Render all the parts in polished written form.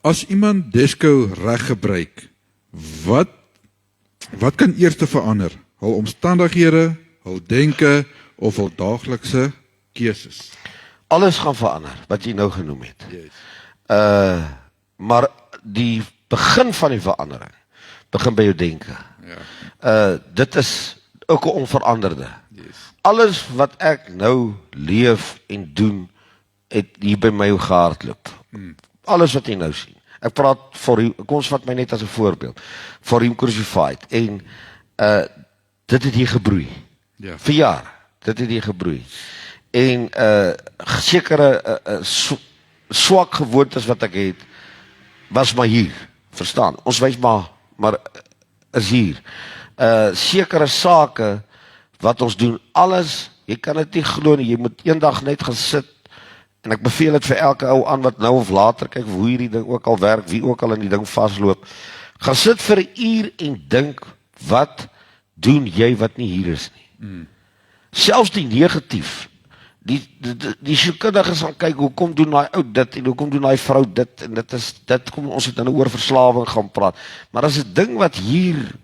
As iemand Desco reg gebruik, wat kan eers verander? Hul omstandighede, hul denke of hul daaglikse keuses? Alles gaan verander, wat jy nou genoem het. Yes. Maar die begin van die verandering, begin by jou denke. Ja. Dit is ook 'n onveranderde. Yes. Alles wat ek nou leef en doen, het hier by my gehardloop. Alles wat jy nou sien. Ek praat vir u, kom ons vat my net as 'n voorbeeld. For him crucified. En dit het hier gebroei. Ja. Vir jare. Dit het hier gebroei. En sekere swak gewoontes wat ek het, was maar hier. Verstaan? Ons wys maar is hier. Sekere sake wat ons doen, alles, jy kan dit nie glo nie, jy moet eendag net gaan sit, en ek beveel dit vir elke ou aan wat nou of later, kyk hoe hierdie ding ook al werk, wie ook al in die ding vasloop, gaan sit vir 'n uur en dink, wat doen jy wat nie hier is nie? Selfs die negatief, die sielkundiges gaan kyk, hoekom doen daai ou dit, en hoekom doen daai vrou dit, en dit kom ons het nou oor verslawing gaan praat, maar as 'n ding wat hier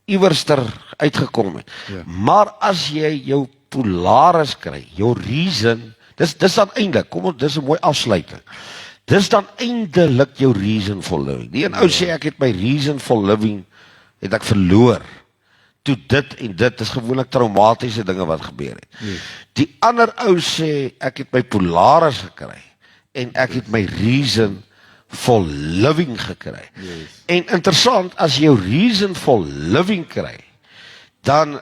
iewerster uitgekom het. Ja. Maar as jy jou polaris kry, jou reason, dis dan eintlik, dis 'n mooi afsluiting. Dis dan eindelik jou reason for living. Die een ou sê ek het my reason for living het ek verloor. Toe dit en dit is gewoonlik traumatiese dinge wat gebeur het. Yes. Die ander ou sê ek het my polaris gekry en ek het my reason for living gekry. Yes. En interessant, as jy jou reason for living kry, dan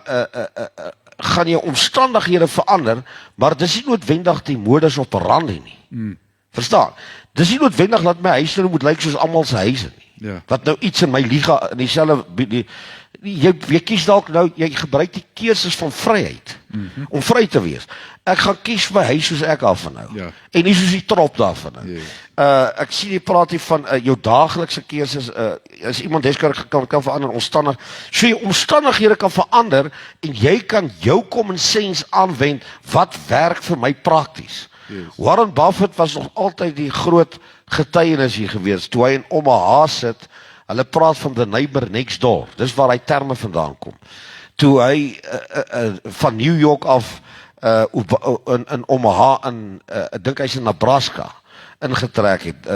gaan jou omstandighede verander, maar dis nie noodwendig die modus operandi nie. Verstaan? Dis nie noodwendig dat my huis nou moet lyk soos almal se huise nie. Ja. Wat nou iets in my liga in dieselfde jy kies dalk nou, jy gebruik die keuses van vryheid om vry te wees. Ek gaan kies my huis soos ek daarvan hou. Ja. En nie soos die trop daarvan hou. Ja. Ek sien jy praat hier van jou daaglikse keuses, as iemand kan verander omstandig. So jou omstandighede kan verander en jy kan jou common sense aanwend wat werk vir my prakties. Yes. Warren Buffett was nog altyd die groot getuienis hier gewees toe hy in Omaha sit. Hulle praat van the neighbor next door. Dis waar hy terme vandaan kom. Toe hy van New York af in Omaha ek dink hy's in Nebraska ingetrek het.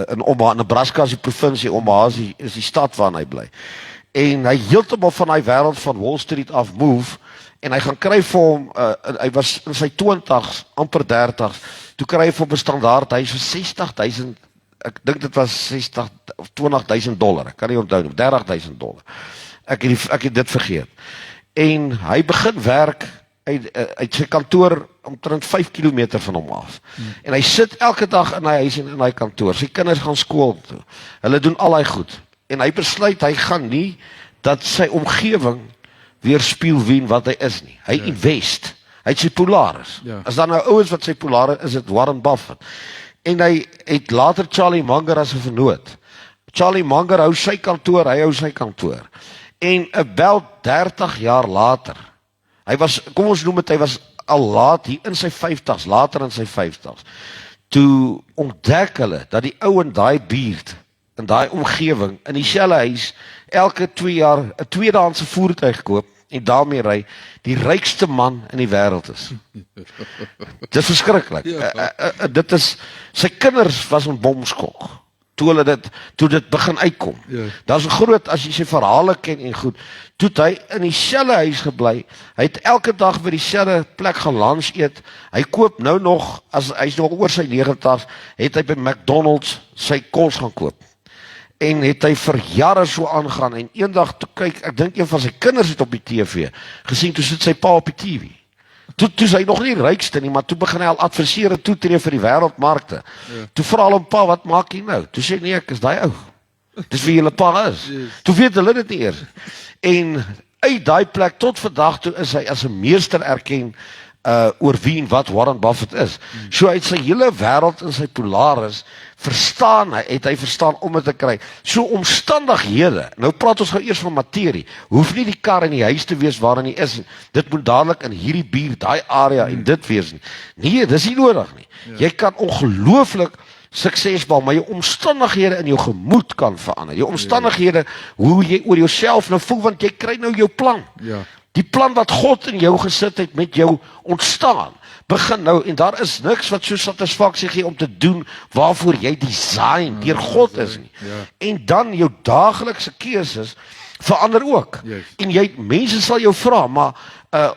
In Omaha, Nebraska is die provinsie, Omaha is die stad waar hy bly. En hy heeltemal van hy wêreld van Wall Street af move en hy gaan kry vir hom, hy was in sy 20s, amper 30s, toe kry hy vir hom 'n standaard huis vir 60,000, ek dink dit was 60 of $20,000, ek kan nie onthou nie, $30,000. Ek het dit vergeet. En hy begin werk uit sy kantoor omtrent 5 kilometer van hom af. En hy sit elke dag in hy huis en in hy kantoor. Sy kinders gaan skool toe. Hulle doen al hy goed. En hy besluit hy gaan nie dat sy omgewing weerspieël wie wat hy is nie. Hy invest. Hy het sy polaris. Ja. As daar nou ouens wat sy polaris is, dit Warren Buffett. En hy het later Charlie Munger as 'n vernoot. Charlie Munger hou sy kantoor, hy hou sy kantoor. En about 30 jaar later, hy was, kom ons noem dit, hy was al laat hier in sy 50s, later in sy 50s. Toe ontdek hulle dat die ou in daai buurt, in daai omgewing, in dieselfde huis, elke 2 jaar 'n tweedehandse voertuig koop en daarmee ry, die rykste man in die wêreld is. Dit is verskriklik. Dit is, sy kinders was in bomskok toe dit begin uitkom. Daar's 'n groot, as jy sy verhale ken en goed, toe het hy in dieselfde huis gebly. Hy het elke dag by dieselfde plek gaan lunch eet. Hy koop nou nog, as hy's nog oor sy 90's, het hy by McDonald's sy kos gaan koop. En het hy vir jare so aangaan, en eendag toe kyk, ek dink een van sy kinders het op die TV gesien, toe sit sy pa op die TV. Toe is hy nog nie rykste nie, maar toe begin hy al adverseer en toetree vir die wêreldmarkte. Ja. Toe vra hulle hom, pa, wat maak jy nou? Toe sê nee, ek is daai ou. Dis wie julle pa is. Yes. Toe weet hulle dit nie eers. En uit daai plek tot vandag toe is hy as 'n meester erken oor wie en wat Warren Buffett is. So uit sy hele wêreld in sy polaris het hy verstaan om dit te kry. So omstandighede, nou praat ons gou eers van materie, hoef nie die kar in die huis te wees waarin hy is, dit moet dadelik in hierdie buurt, daai area en dit wees nie. Nee, dis nie nodig nie. Ja. Jy kan ongelooflik suksesvol, maar jou omstandighede in jou gemoed kan verander. Jou omstandighede, hoe jy oor jouself nou voel, want jy kry nou jou plan. Ja. Die plan wat God in jou gesit het met jou ontstaan, begin nou, en daar is niks wat so satisfaksie gee om te doen waarvoor jy design deur God is nie. Ja. En dan jou daaglikse keuses verander ook. Yes. En mense sal jou vra, maar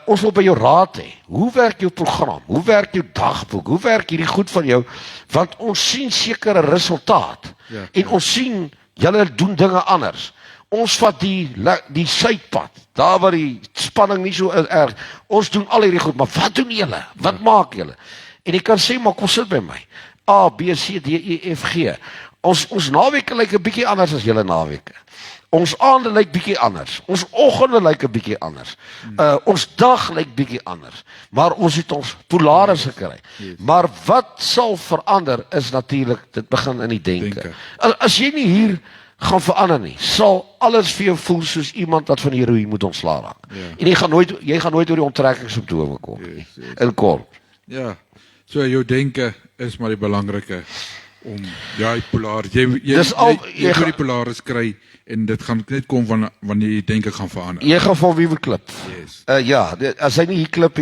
ons wil by jou raad hê. Hoe werk jou program? Hoe werk jou dagboek? Hoe werk hierdie goed van jou? Want ons sien sekere resultaat. Ja. En ons sien julle doen dinge anders. Ons vat die suidpad, daar waar die spanning nie so erg. Ons doen al hierdie goed, maar wat doen julle? Wat maak julle? En jy kan sê, maar kom sit by my. A, B, C, D, E, F, G. Ons naweke lyk 'n bietjie anders as julle naweke. Ons aande lyk bietjie anders. Ons oggende lyk 'n bietjie anders. Ons dag lyk bietjie anders. Maar ons het ons polaris gekry. Maar wat sal verander is natuurlik, dit begin in die denke. As jy nie hier gaan verander nie, sal alles vir jou voel soos iemand wat van die heroïne moet ontslaa raak. Ja. En jy gaan nooit oor die onttrekkingssimptome kom nie. In kort. Ja. So jou denke is maar die belangrike om jy polaris. Jy moet die polaris kry en dit gaan net kom wanneer jy denke gaan verander. Jy gaan van wie wil klip. Yes. As hy nie hier klip,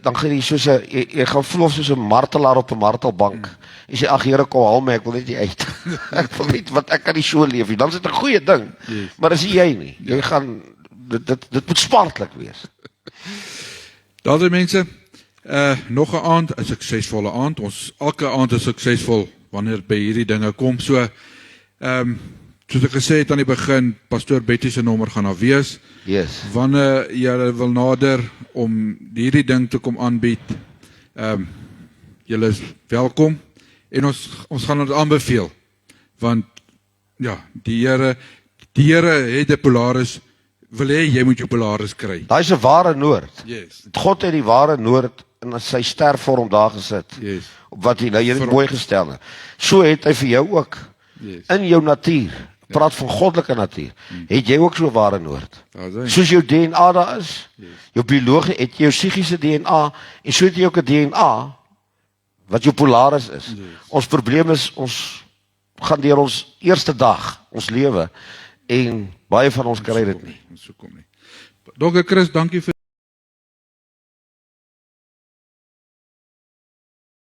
dan gaan jy soos jy gaan voel of soos 'n martelaar op 'n martelbank. Jy sê ag Here, kom haal my, ek wil net uit. Ek wil net wat ek kan nie so leef nie. Dan is dit 'n goeie ding. Yes. Maar as jy nie, jy gaan dit moet sparklik wees. Daar's mense, nog 'n aand, 'n suksesvolle aand. Ons elke aand is suksesvol wanneer by hierdie dinge kom. So soos ek gesê het aan die begin, pastoor Betty se nommer gaan daar wees. Yes. Wanneer jy wil nader om hierdie ding te kom aanbied, julle is welkom en ons gaan dit aanbeveel. Want ja, die Here het 'n polaris, wil hê jy moet jou polaris kry. Daai is 'n ware noord. Yes. God het die ware noord in sy stervorm daar gesit. Yes. Op wat hy nou hier mooi gestel het. So het hy vir jou ook. Yes. In jou natuur, praat van goddelike natuur, het jy ook so 'n ware noord. Soos jou DNA daar is, jou biologie, het jy jou psigiese DNA, en so het jy ook 'n DNA, wat jou polaris is. Yes. Ons probleem is, ons gaan deur ons eerste dag, ons lewe, en baie van ons kry dit nie. Ons kom nie. Dr. Chris, dankie vir